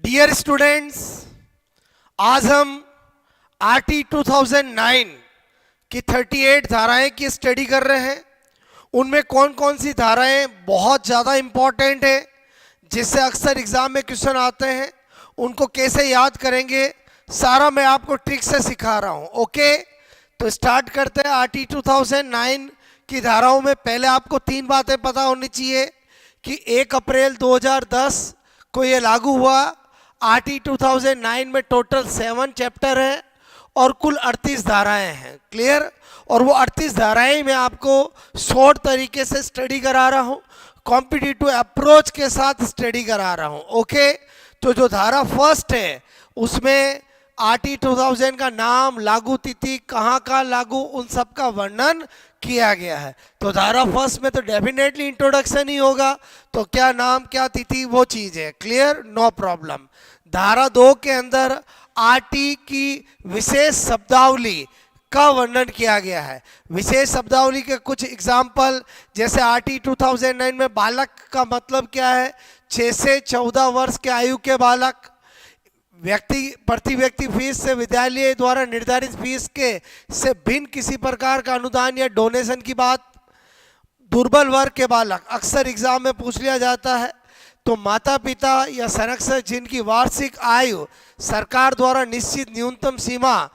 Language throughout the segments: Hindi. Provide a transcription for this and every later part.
डियर स्टूडेंट्स, आज हम आरटी 2009 की 38 धाराएं की स्टडी कर रहे हैं। उनमें कौन कौन सी धाराएं बहुत ज़्यादा इंपॉर्टेंट है, जिससे अक्सर एग्जाम में क्वेश्चन आते हैं, उनको कैसे याद करेंगे, सारा मैं आपको ट्रिक से सिखा रहा हूं। ओके, तो स्टार्ट करते हैं। आरटी 2009 की धाराओं में पहले आपको तीन बातें पता होनी चाहिए कि 1 अप्रैल 2010 को ये लागू हुआ। आरटी 2009 में टोटल 7 चैप्टर है और कुल 38 धाराएं हैं। क्लियर? और वो 38 धाराएं मैं आपको शॉर्ट तरीके से स्टडी करा रहा हूँ, कॉम्पिटिटिव अप्रोच के साथ स्टडी करा रहा हूँ। ओके, तो जो धारा फर्स्ट है उसमें आरटी 2000 का नाम, लागू तिथि, कहाँ का लागू, उन सब का वर्णन किया गया है। तो धारा फर्स्ट में तो डेफिनेटली इंट्रोडक्शन ही होगा, तो क्या नाम, क्या तिथि, वो चीज़ है। क्लियर? No problem. धारा 2 के अंदर आरटी की विशेष शब्दावली का वर्णन किया गया है। विशेष शब्दावली के कुछ एग्जाम्पल, जैसे आरटी 2009 में बालक का मतलब क्या है? 6 से 14 वर्ष के आयु के बालक। प्रति व्यक्ति फीस से विद्यालय द्वारा निर्धारित फीस के से भिन्न किसी प्रकार का अनुदान या डोनेशन की बात। दुर्बल वर्ग के बालक अक्सर एग्जाम में पूछ लिया जाता है। तो माता पिता या संरक्षक जिनकी वार्षिक आयु सरकार द्वारा निश्चित न्यूनतम सीमा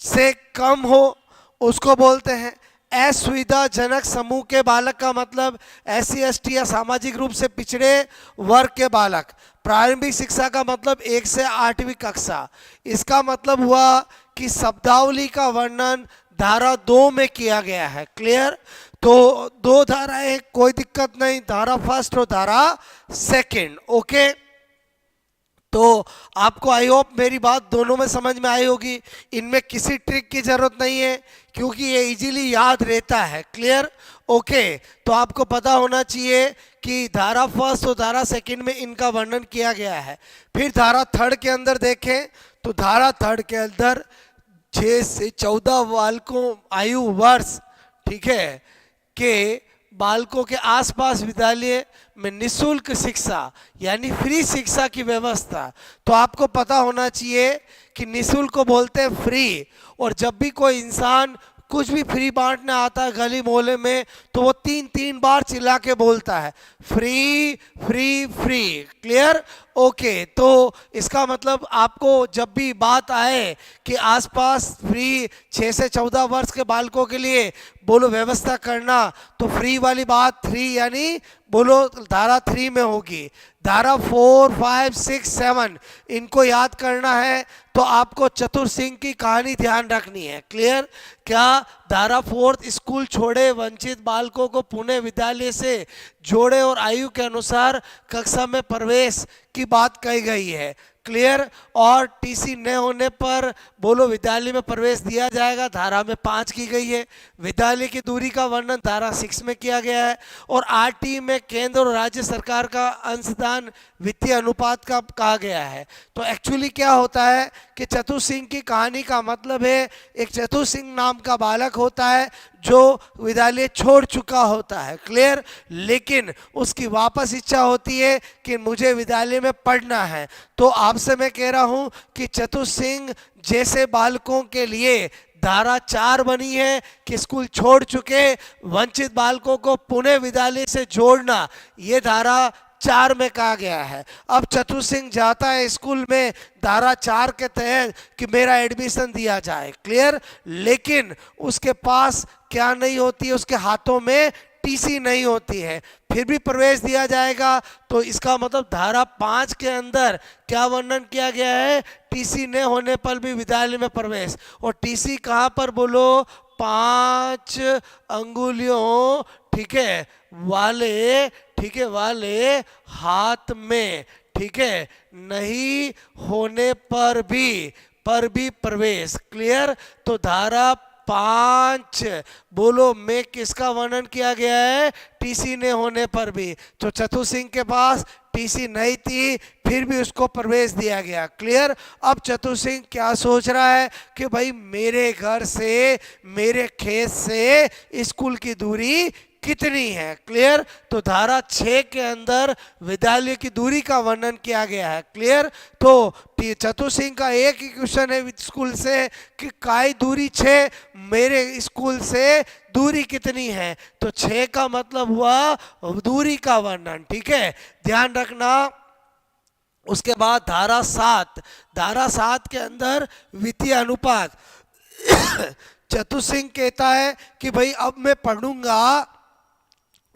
से कम हो, उसको बोलते हैं। असुविधाजनक समूह के बालक का मतलब SC ST या सामाजिक रूप से पिछड़े वर्ग के बालक। प्रारंभिक शिक्षा का मतलब 1 से 8वीं कक्षा। इसका मतलब हुआ कि शब्दावली का वर्णन धारा 2 में किया गया है। क्लियर? तो 2 धाराएं, कोई दिक्कत नहीं, धारा फर्स्ट और धारा सेकंड। ओके, तो आपको आई होप मेरी बात दोनों में समझ में आई होगी। इनमें किसी ट्रिक की जरूरत नहीं है क्योंकि ये इजीली याद रहता है। क्लियर? ओके, तो आपको पता होना चाहिए कि धारा फर्स्ट और धारा सेकंड में इनका वर्णन किया गया है। फिर धारा थर्ड के अंदर देखें तो धारा थर्ड के अंदर 6 से 14 बालकों आयु वर्ष, ठीक है, के बालकों के आसपास विद्यालय में निःशुल्क शिक्षा यानी फ्री शिक्षा की व्यवस्था। तो आपको पता होना चाहिए कि निःशुल्क को बोलते हैं फ्री, और जब भी कोई इंसान कुछ भी फ्री बांटने आता है गली मोहल्ले में तो वो 3 बार चिल्ला के बोलता है free free free. Clear? Okay, तो इसका मतलब आपको जब भी बात आए कि आसपास फ्री 6 से 14 वर्ष के बालकों के लिए बोलो व्यवस्था करना, तो फ्री वाली बात 3 यानी बोलो धारा 3 में होगी। धारा 4, 5, 6, 7 इनको याद करना है तो आपको चतुर सिंह की कहानी ध्यान रखनी है। क्लियर? क्या धारा 4 स्कूल छोड़े वंचित बालकों को पुणे विद्यालय से जोड़े और आयु के अनुसार कक्षा में प्रवेश की बात कही गई है। क्लियर? और टीसी न होने पर बोलो विद्यालय में प्रवेश दिया जाएगा, धारा में 5 की गई है। विद्यालय की दूरी का वर्णन धारा 6 में किया गया है। और आरटी में केंद्र और राज्य सरकार का अंशदान वित्तीय अनुपात का कहा गया है। तो एक्चुअली क्या होता है कि चतुर सिंह की कहानी का मतलब है एक चतुर सिंह नाम का बालक होता है जो विद्यालय छोड़ चुका होता है। क्लियर? लेकिन उसकी वापस इच्छा होती है कि मुझे विद्यालय में पढ़ना है। तो आपसे मैं कह रहा हूं कि चतुर सिंह जैसे बालकों के लिए धारा 4 बनी है कि स्कूल छोड़ चुके वंचित बालकों को पुणे विद्यालय से जोड़ना, ये धारा 4 में कहा गया है। अब चतुर सिंह जाता है स्कूल में धारा 4 के तहत कि मेरा एडमिशन दिया जाए। क्लियर? लेकिन उसके पास क्या नहीं होती है, उसके हाथों में टीसी नहीं होती है, फिर भी प्रवेश दिया जाएगा। तो इसका मतलब धारा 5 के अंदर क्या वर्णन किया गया है? टीसी न होने पर भी विद्यालय में प्रवेश। और टीसी कहाँ पर बोलो? 5 अंगुलियों, ठीक है, वाले, ठीक है, वाले हाथ में, ठीक है, नहीं होने पर भी प्रवेश। क्लियर? तो धारा 5 बोलो में किसका वर्णन किया गया है? टीसी ने होने पर भी। तो चतुर सिंह के पास टीसी नहीं थी, फिर भी उसको प्रवेश दिया गया। क्लियर? अब चतुर सिंह क्या सोच रहा है कि भाई मेरे घर से, मेरे खेत से स्कूल की दूरी कितनी है। क्लियर। तो धारा 6 के अंदर विद्यालय की दूरी का वर्णन किया गया है। क्लियर। तो चतुर सिंह का एक ही क्वेश्चन है स्कूल से कि काय दूरी 6, मेरे स्कूल से दूरी कितनी है। तो 6 का मतलब हुआ दूरी का वर्णन। ठीक है, ध्यान रखना। उसके बाद धारा 7 के अंदर वित्तीय अनुपात चतुर सिंह कहता है कि भाई अब मैं पढ़ूंगा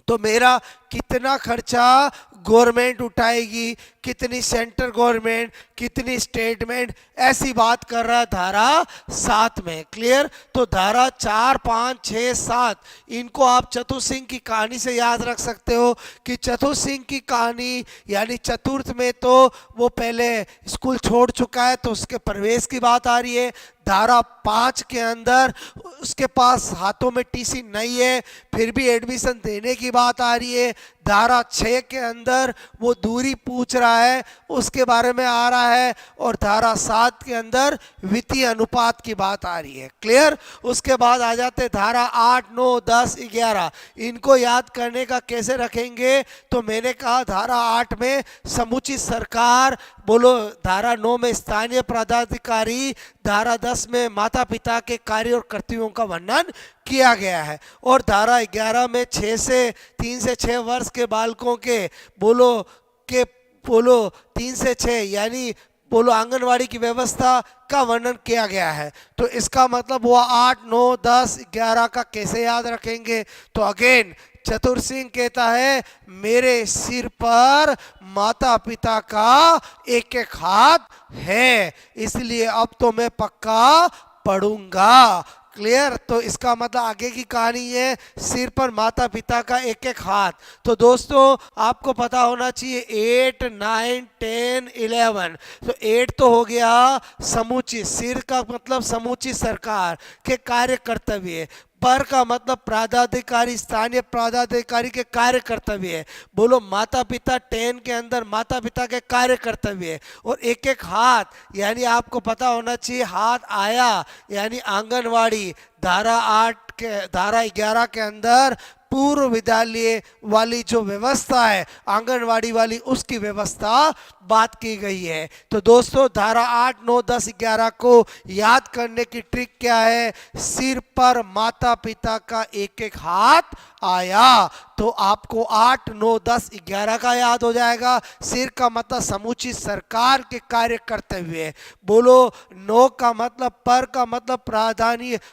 तो मेरा कितना खर्चा गवर्नमेंट उठाएगी, कितनी सेंट्रल गवर्नमेंट, कितनी स्टेटमेंट, ऐसी बात कर रहा है धारा 7 में। क्लियर। तो धारा 4, 5, 6, 7 इनको आप चतुर सिंह की कहानी से याद रख सकते हो कि चतुर सिंह की कहानी यानी चतुर्थ में तो वो पहले स्कूल छोड़ चुका है तो उसके प्रवेश की बात आ रही है। धारा 5 के अंदर उसके पास हाथों में टीसी नहीं है फिर भी एडमिशन देने की बात आ रही है। धारा 6 के अंदर वो दूरी पूछ रहा है उसके बारे में आ रहा है। और धारा 7 के अंदर वित्तीय अनुपात की बात आ रही है। क्लियर। उसके बाद आ जाते धारा 8, 9, 10, 11 इनको याद करने का कैसे रखेंगे। तो मैंने कहा धारा 8 में समुचित सरकार, बोलो धारा 9 में स्थानीय पदाधिकारी, धारा 10 में माता पिता के कार्य और कर्तव्यों का वर्णन किया गया है। और धारा 11 में 3 से 6 वर्ष के बालकों के बोलो 3 से 6 यानी बोलो आंगनवाड़ी की व्यवस्था का वर्णन किया गया है। तो इसका मतलब हुआ 8, 9, 10, 11 का कैसे याद रखेंगे। तो अगेन चतुर सिंह कहता है मेरे सिर पर माता पिता का एक एक हाथ है इसलिए अब तो मैं पक्का पढ़ूंगा। क्लियर। तो इसका मतलब आगे की कहानी है सिर पर माता पिता का एक एक हाथ। तो दोस्तों आपको पता होना चाहिए 8, 9, 10, 11। तो 8 तो हो गया समुचित, सिर का मतलब समुचित सरकार के कार्य कर्तव्य, पर का मतलब प्राधिकारी, स्थानीय प्राधिकारी के कार्य कर्तव्य है। बोलो माता पिता 10 के अंदर माता पिता के कार्य कर्तव्य है। और एक एक हाथ यानी आपको पता होना चाहिए हाथ आया यानी आंगनवाड़ी। धारा 11 के अंदर पूर्व विद्यालय वाली जो व्यवस्था है आंगनवाड़ी वाली उसकी व्यवस्था बात की गई है। तो दोस्तों धारा 8, 9, 10, 11 को याद करने की ट्रिक क्या है। सिर पर माता पिता का एक एक हाथ आया तो आपको 8, 9, 10, 11 का याद हो जाएगा। सिर का मतलब समुचित सरकार के कार्य कर्तव्य है। बोलो 9 का मतलब पर का मतलब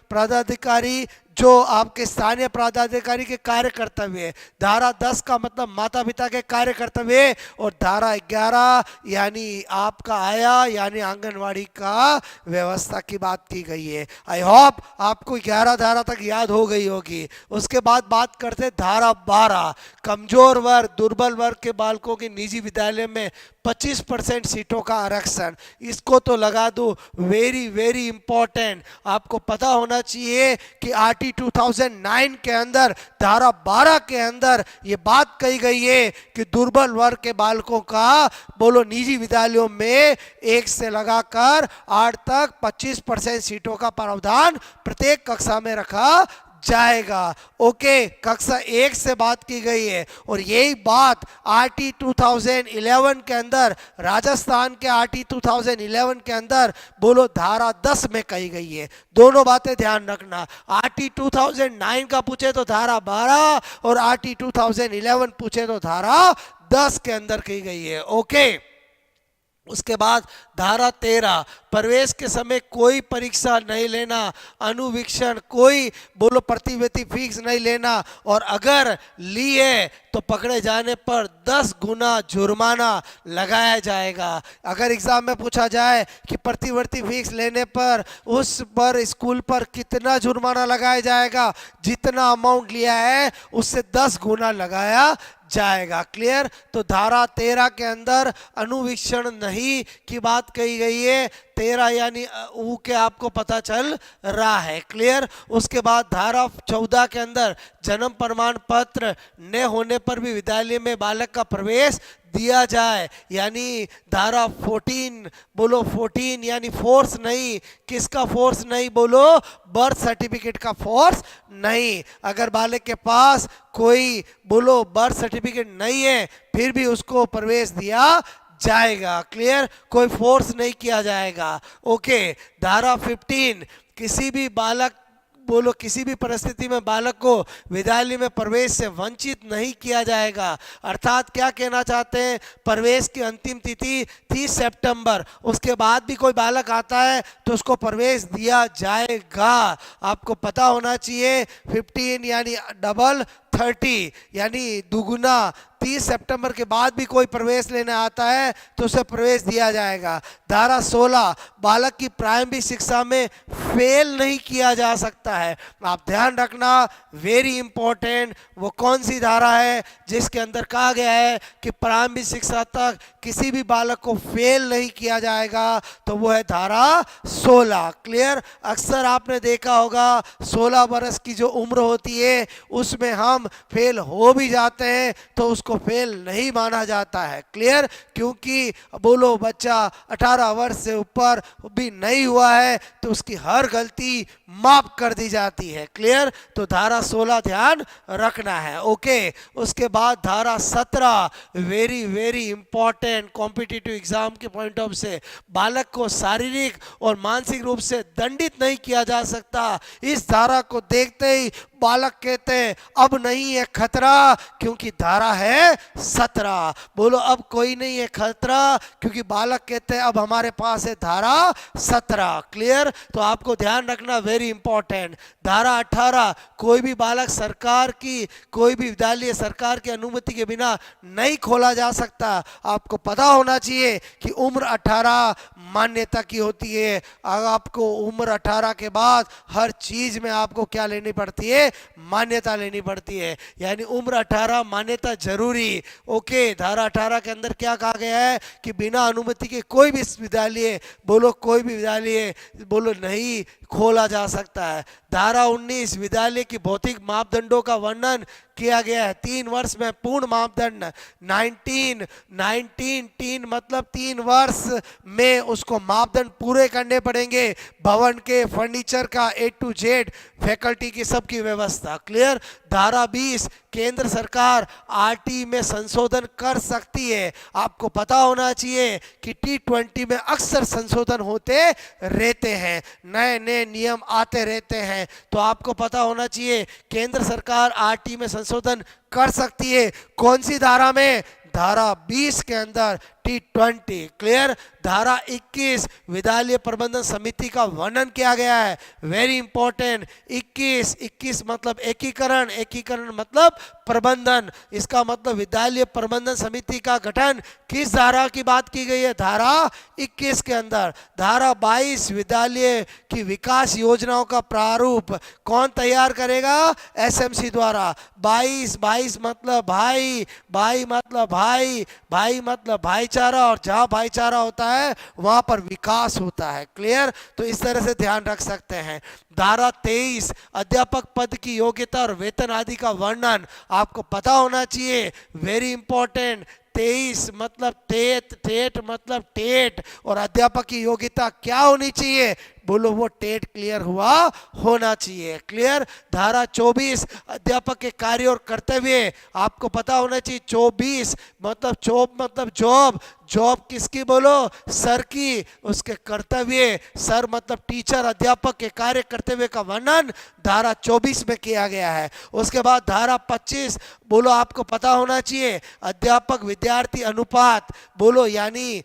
प्राधिकारी जो आपके स्थानीय प्राधिकारी के कार्य कर्तव्य है। धारा 10 का मतलब माता पिता के कार्य कर्तव्य और धारा 11 यानी आपका आया यानी आंगनवाड़ी का व्यवस्था की बात की गई है। आई होप आपको 11 धारा तक याद हो गई होगी। उसके बाद बात करते धारा 12 कमजोर वर्ग दुर्बल वर्ग के बालकों के निजी विद्यालय में 25% सीटों का आरक्षण। इसको तो लगा दो वेरी वेरी इंपॉर्टेंट। आपको पता होना चाहिए कि आरटी 2009 के अंदर धारा 12 के अंदर ये बात कही गई है कि दुर्बल वर्ग के बालकों का बोलो निजी विद्यालयों में 1 से लगाकर 8 तक 25% सीटों का प्रावधान प्रत्येक कक्षा में रखा जाएगा। ओके, कक्षा 1 से बात की गई है और यही बात आरटी 2011 के अंदर राजस्थान के आरटी 2011 के अंदर बोलो धारा 10 में कही गई है। दोनों बातें ध्यान रखना। आरटी 2009 का पूछे तो धारा 12 और आरटी 2011 पूछे तो धारा 10 के अंदर कही गई है। ओके, उसके बाद धारा 13 प्रवेश के समय कोई परीक्षा नहीं लेना, अनुवीक्षण कोई बोलो प्रतिवेदी फीस नहीं लेना और अगर लिए तो पकड़े जाने पर 10 गुना जुर्माना लगाया जाएगा। अगर एग्जाम में पूछा जाए कि प्रतिवर्ती फीस लेने पर उस पर स्कूल पर कितना जुर्माना लगाया जाएगा, जितना अमाउंट लिया है उससे 10 गुना लगाया जाएगा। क्लियर। तो धारा 13 के अंदर अनुवीक्षण नहीं की बात कही गई है। 13 यानी ऊ के आपको पता चल रहा है। क्लियर। उसके बाद धारा 14 के अंदर जन्म प्रमाण पत्र न होने पर भी विद्यालय में बालक का प्रवेश दिया जाए, यानी धारा 14, बोलो 14 यानी फोर्स नहीं, किसका फोर्स नहीं, बोलो बर्थ सर्टिफिकेट का फोर्स नहीं। अगर बालक के पास कोई बोलो बर्थ सर्टिफिकेट नहीं है फिर भी उसको प्रवेश दिया जाएगा। क्लियर, कोई फोर्स नहीं किया जाएगा। ओके, धारा 15, किसी भी बालक बोलो किसी भी परिस्थिति में बालक को विद्यालय में प्रवेश से वंचित नहीं किया जाएगा। अर्थात क्या कहना चाहते हैं, प्रवेश की अंतिम तिथि 30 सितंबर, उसके बाद भी कोई बालक आता है तो उसको प्रवेश दिया जाएगा। आपको पता होना चाहिए 15 यानी डबल 30 यानी दुगुना। 30 सितंबर के बाद भी कोई प्रवेश लेने आता है तो उसे प्रवेश दिया जाएगा। धारा 16, बालक की प्रारंभिक शिक्षा में फेल नहीं किया जा सकता है। आप ध्यान रखना, वेरी इंपॉर्टेंट, वो कौन सी धारा है जिसके अंदर कहा गया है कि प्रारंभिक शिक्षा तक किसी भी बालक को फेल नहीं किया जाएगा, तो वो है धारा 16। क्लियर, अक्सर आपने देखा होगा 16 वर्ष की जो उम्र होती है उसमें हम फेल हो भी जाते हैं तो उसको फेल नहीं माना जाता है। क्लियर, क्योंकि बोलो बच्चा 18 वर्ष से ऊपर भी नहीं हुआ है तो उसकी हर गलती माफ कर दी जाती है। क्लियर, तो धारा 16 ध्यान रखना है। ओके, उसके बाद धारा 17, very very important competitive exam के पॉइंट ऑफ से, बालक को शारीरिक और मानसिक रूप से दंडित नहीं किया जा सकता। इस धारा को देखते ही बालक कहते हैं अब नहीं है खतरा क्योंकि धारा है 17। बोलो अब कोई नहीं है खतरा क्योंकि बालक कहते हैं अब हमारे पास है धारा 17। क्लियर, तो आपको ध्यान रखना, वेरी इंपॉर्टेंट। धारा 18, कोई भी बालक सरकार की कोई भी विद्यालय सरकार की अनुमति के बिना नहीं खोला जा सकता। आपको पता होना चाहिए कि उम्र 18 मान्यता की होती है। आपको उम्र 18 के बाद हर चीज में आपको क्या लेनी पड़ती है, मान्यता लेनी पड़ती है, यानी उम्र 18 मान्यता जरूरी। ओके, धारा 18 के अंदर क्या कहा गया है कि बिना अनुमति के कोई भी विद्यालय बोलो कोई भी विद्यालय बोलो नहीं खोला जा सकता है। धारा 19, विद्यालय की भौतिक मापदंडों का वर्णन किया गया है। 3 वर्ष में पूर्ण मापदंड 19 मतलब 3 वर्ष में उसको मापदंड पूरे करने पड़ेंगे। भवन के फर्नीचर का A to Z, फैकल्टी की सबकी व्यवस्था। क्लियर, धारा 20, केंद्र सरकार RT में संशोधन कर सकती है। आपको पता होना चाहिए कि T20 में अक्सर संशोधन होते रहते हैं, नए नए नियम आते रहते हैं, तो आपको पता होना चाहिए केंद्र सरकार RT में संशोधन कर सकती है। कौन सी धारा में, धारा 20 के अंदर T20। क्लियर, धारा 21, विद्यालय प्रबंधन समिति का वर्णन किया गया है। वेरी इंपॉर्टेंट, 21 मतलब एकीकरण, एकीकरण मतलब प्रबंधन। इसका मतलब विद्यालय प्रबंधन समिति का गठन किस धारा की बात की गई है, धारा 21 के अंदर। धारा 22, विद्यालय की विकास योजनाओं का प्रारूप कौन तैयार करेगा, SMC द्वारा। 22 मतलब भाई, भाई मतलब भाई, भाई मतलब भाईचारा, और जहां भाईचारा होता है वहां पर विकास होता है। क्लियर, तो इस तरह से ध्यान रख सकते हैं। धारा 23, अध्यापक पद की योग्यता और वेतन आदि का वर्णन आपको पता होना चाहिए। वेरी इंपॉर्टेंट, 23 मतलब टेट मतलब टेट, और अध्यापक की योग्यता क्या होनी चाहिए, बोलो वो टेट क्लियर हुआ होना चाहिए। क्लियर, धारा 24, अध्यापक के कार्य और कर्तव्य आपको पता होना चाहिए। 24 मतलब जॉब, जॉब किसकी, बोलो सर की, उसके कर्तव्य, सर मतलब टीचर, अध्यापक के कार्य कर्तव्य का वर्णन धारा 24 में किया गया है। उसके बाद धारा 25, बोलो आपको पता होना चाहिए अध्यापक विद्यार्थी अनुपात, बोलो यानी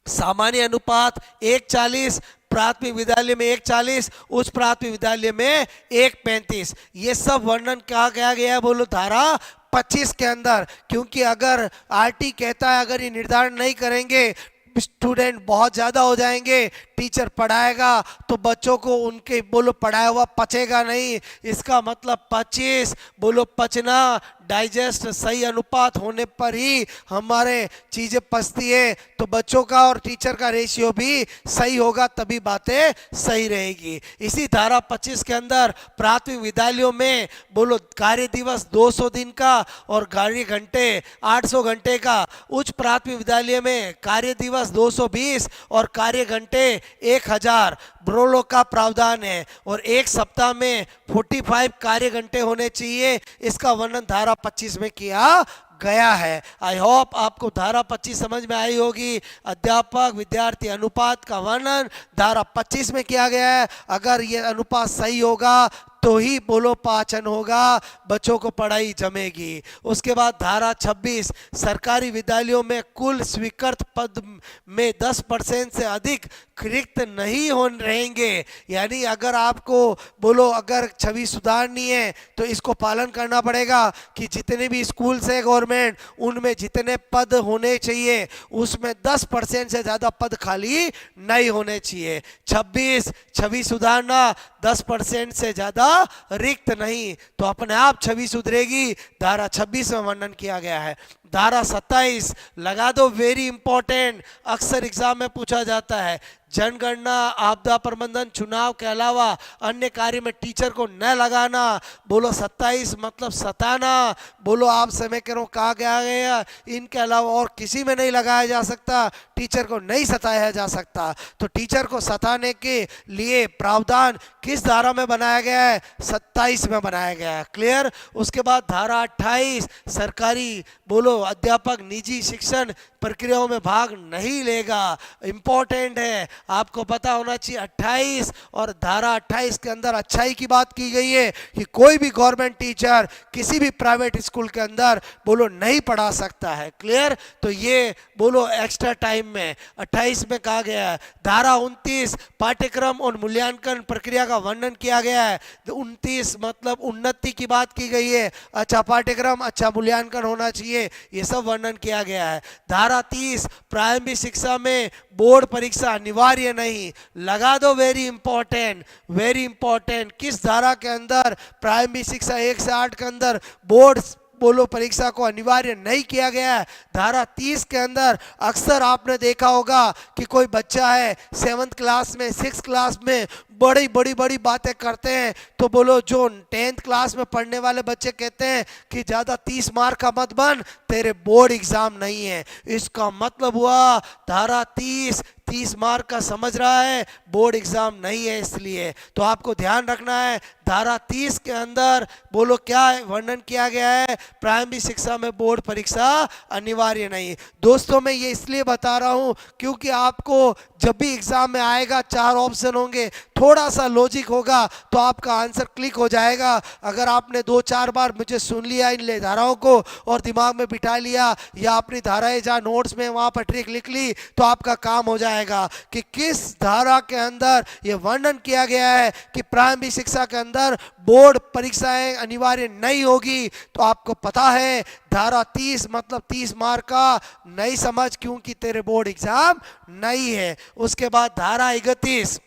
सामान्य अनुपात 1:40, प्राथमिक विद्यालय में 1:40, उच्च प्राथमिक विद्यालय में 1:35। ये सब वर्णन क्या गया है, बोलो धारा 25 के अंदर। क्योंकि अगर RT कहता है अगर ये निर्धारण नहीं करेंगे स्टूडेंट बहुत ज़्यादा हो जाएंगे, टीचर पढ़ाएगा तो बच्चों को उनके बोलो पढ़ाया हुआ पचेगा नहीं। इसका मतलब 25 बोलो पचना डाइजेस्ट सही अनुपात होने पर ही हमारे चीजें पचती है। तो बच्चों का और टीचर का रेशियो भी सही होगा, तभी बातें सही रहेगी। इसी धारा 25 के अंदर प्राथमिक विद्यालयों में बोलो कार्य दिवस 200 दिन का और कार्य घंटे 800 घंटे का, उच्च प्राथमिक विद्यालय में कार्य दिवस 220 और कार्य घंटे 1000 ब्रोलो का प्रावधान है। और एक सप्ताह में 45 कार्य घंटे होने चाहिए, इसका वर्णन धारा 25 में किया गया है। आई होप आपको धारा 25 समझ में आई होगी। अध्यापक विद्यार्थी अनुपात का वर्णन धारा 25 में किया गया है। अगर ये अनुपात सही होगा तो ही बोलो पाचन होगा, बच्चों को पढ़ाई जमेगी। उसके बाद धारा 26 सरकारी विद्यालयों में कुल स्वीकृत पद में 10% से अधिक रिक्त नहीं हो रहेंगे। यानी अगर आपको बोलो अगर छवि सुधारनी है तो इसको पालन करना पड़ेगा कि जितने भी स्कूल से गवर्नमेंट उनमें जितने पद होने चाहिए उसमें 10% से ज़्यादा पद खाली नहीं होने चाहिए। 26 छवि सुधारना, 10% से ज़्यादा रिक्त नहीं, तो अपने आप छवि सुधरेगी। धारा 26 में वर्णन किया गया है। धारा 27 लगा दो, वेरी इंपॉर्टेंट, अक्सर एग्जाम में पूछा जाता है। जनगणना, आपदा प्रबंधन, चुनाव के अलावा अन्य कार्य में टीचर को न लगाना। बोलो 27 मतलब सताना। बोलो आप समय करो कहा गया इनके अलावा और किसी में नहीं लगाया जा सकता, टीचर को नहीं सताया जा सकता। तो टीचर को सताने के लिए प्रावधान किस धारा में बनाया गया है? 27 में बनाया गया है। क्लियर। उसके बाद धारा 28 सरकारी बोलो अध्यापक निजी शिक्षण प्रक्रियाओं में भाग नहीं लेगा। इंपॉर्टेंट है, आपको पता होना चाहिए। 28 और धारा 28 के अंदर अच्छाई की बात की गई है कि कोई भी गवर्नमेंट टीचर किसी भी प्राइवेट स्कूल के अंदर बोलो नहीं पढ़ा सकता है। क्लियर। तो ये बोलो एक्स्ट्रा टाइम में 28 में कहा गया है। धारा 29 पाठ्यक्रम और मूल्यांकन प्रक्रिया का वर्णन किया गया है। 29 मतलब उन्नति की बात की गई है। अच्छा पाठ्यक्रम, अच्छा मूल्यांकन होना चाहिए, ये सब वर्णन किया गया है। धारा 30 प्रारंभिक शिक्षा में बोर्ड परीक्षा अनिवार्य नहीं। लगा दो, वेरी इंपॉर्टेंट, वेरी इंपॉर्टेंट। किस धारा के अंदर प्रारंभिक शिक्षा 1 से 8 के अंदर बोर्ड बोलो परीक्षा को अनिवार्य नहीं किया गया है? धारा 30 के अंदर अक्सर आपने देखा होगा कि कोई बच्चा है 7th क्लास में 6th क्लास में बड़ी बातें करते हैं, तो बोलो जो 10th क्लास में पढ़ने वाले बच्चे कहते हैं कि ज़्यादा 30 मार्क का मत बन, तेरे बोर्ड एग्जाम नहीं है। इसका मतलब हुआ धारा 30 मार्क का समझ रहा है, बोर्ड एग्जाम नहीं है। इसलिए तो आपको ध्यान रखना है, धारा 30 के अंदर बोलो क्या वर्णन किया गया है? प्रारंभिक शिक्षा में बोर्ड परीक्षा अनिवार्य नहीं। दोस्तों मैं ये इसलिए बता रहा हूँ क्योंकि आपको जब भी एग्जाम में आएगा 4 ऑप्शन होंगे, थोड़ा सा लॉजिक होगा तो आपका आंसर क्लिक हो जाएगा। अगर आपने 2-4 बार मुझे सुन लिया इन धाराओं को और दिमाग में बिठा लिया या अपनी धाराएं जहाँ नोट्स में वहाँ पर ट्रिक लिख ली तो आपका काम हो जाएगा कि किस धारा के अंदर ये वर्णन किया गया है कि प्रारंभिक शिक्षा के अंदर बोर्ड परीक्षाएं अनिवार्य नहीं होगी। तो आपको पता है धारा 30 मतलब 30 मार्क का नहीं समझ, क्योंकि तेरे बोर्ड एग्जाम नहीं है। उसके बाद धारा 31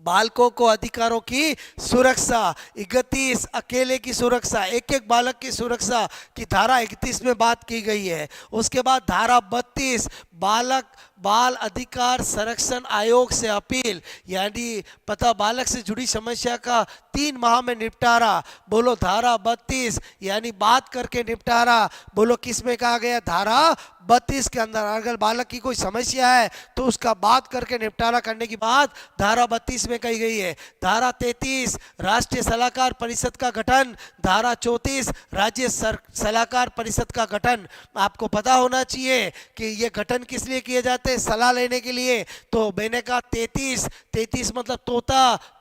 बालकों को अधिकारों की सुरक्षा, 31 अकेले की सुरक्षा, एक बालक की सुरक्षा की धारा 31 में बात की गई है। उसके बाद धारा 32 बाल अधिकार संरक्षण आयोग से अपील, यानी पता बालक से जुड़ी समस्या का 3 माह में निपटारा। बोलो धारा 32 यानी बात करके निपटारा। बोलो किस में कहा गया? धारा 32 के अंदर अगर बालक की कोई समस्या है तो उसका बात करके निपटारा करने की बात धारा 32 में कही गई है। धारा 33 राष्ट्रीय सलाहकार परिषद का गठन, धारा 34 राज्य सलाहकार परिषद का गठन। आपको पता होना चाहिए कि ये गठन किस लिए किए जाते हैं? सलाह लेने के लिए। तो मैंने कहा 33 मतलब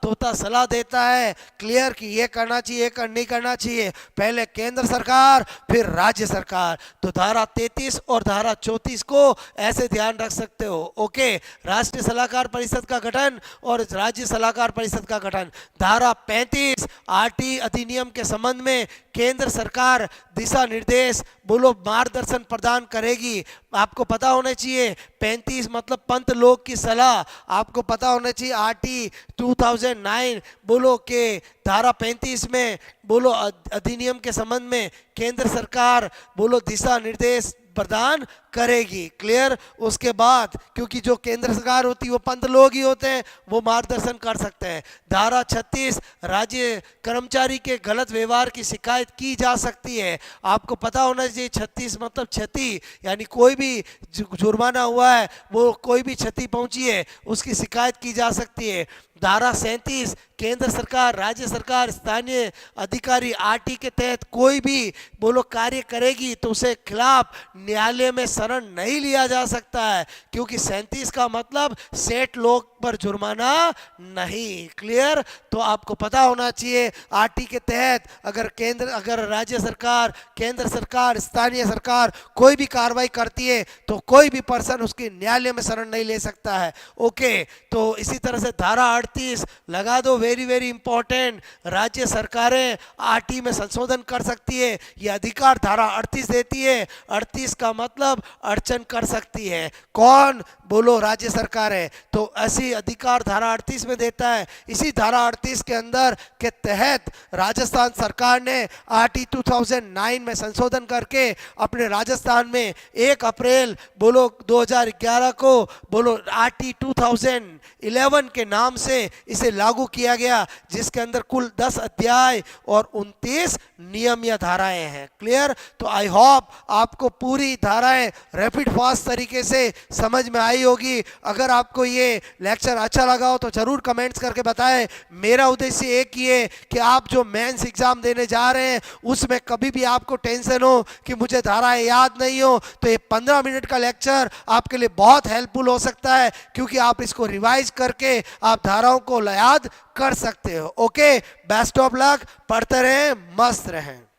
तोता सलाह देता है। क्लियर कि ये करना चाहिए, ये नहीं करना चाहिए, पहले केंद्र सरकार फिर राज्य सरकार। तो धारा 33 और धारा 34 को ऐसे ध्यान रख सकते हो। ओके, राष्ट्रीय सलाहकार परिषद का गठन और राज्य राज्य सलाहकार परिषद का गठन। धारा 35 आरटी अधिनियम के संबंध में केंद्र सरकार दिशा निर्देश बोलो मार्गदर्शन प्रदान करेगी। आपको पता होना चाहिए 35 मतलब पंत लोग की सलाह, आपको पता होना चाहिए आरटी 2009 बोलो के धारा 35 में बोलो अधिनियम के संबंध में केंद्र सरकार बोलो दिशा निर्देश प्रदान करेगी। क्लियर? उसके बाद क्योंकि जो केंद्र सरकार होती है वो पंत लोग ही होते हैं, वो मार्गदर्शन कर सकते हैं। धारा 36 राज्य कर्मचारी के गलत व्यवहार की शिकायत की जा सकती है। आपको पता होना चाहिए 36 मतलब क्षति, यानी कोई भी जुर्माना हुआ है, वो कोई भी क्षति पहुंची है उसकी शिकायत की जा सकती है। धारा 37 केंद्र सरकार, राज्य सरकार, स्थानीय अधिकारी आरटी के तहत कोई भी बोलो कार्य करेगी तो उसे खिलाफ न्यायालय में शरण नहीं लिया जा सकता है, क्योंकि 37 का मतलब सेठ लोग पर जुर्माना नहीं। क्लियर? तो आपको पता होना चाहिए आरटी के तहत अगर राज्य सरकार, केंद्र सरकार, स्थानीय सरकार कोई भी कार्रवाई करती है तो कोई भी पर्सन उसकी न्यायालय में शरण नहीं ले सकता है। ओके, तो इसी तरह से धारा 38 लगा दो, वेरी वेरी इंपॉर्टेंट। राज्य सरकारें आरटी में संशोधन कर सकती है, यह अधिकार धारा 38 देती है। 38 का मतलब अड़चन कर सकती है। कौन? बोलो राज्य सरकार है, तो ऐसी अधिकार धारा 38 में देता है। इसी धारा 38 के अंदर के तहत राजस्थान सरकार ने आरटी 2009 में संशोधन करके अपने राजस्थान में 1 अप्रैल बोलो 2011 को बोलो आरटी 2011 के नाम से इसे लागू किया गया, जिसके अंदर कुल 10 अध्याय और 29 नियम या धाराएं हैं। क्लियर? तो आई होप आपको पूरी धाराएं रैपिड फास्ट तरीके से समझ में आई होगी। अगर आपको ये लेक्चर अच्छा लगा हो तो जरूर कमेंट्स करके बताएं। मेरा उद्देश्य एक ही है कि आप जो मेंस एग्जाम देने जा रहे हैं उसमें कभी भी आपको टेंशन हो कि मुझे धाराएं याद नहीं हो, तो ये 15 मिनट का लेक्चर आपके लिए बहुत हेल्पफुल हो सकता है, क्योंकि आप इसको रिवाइज करके आप धाराओं को याद कर सकते हो। ओके, बेस्ट ऑफ लक, पढ़ते रहें, मस्त रहें।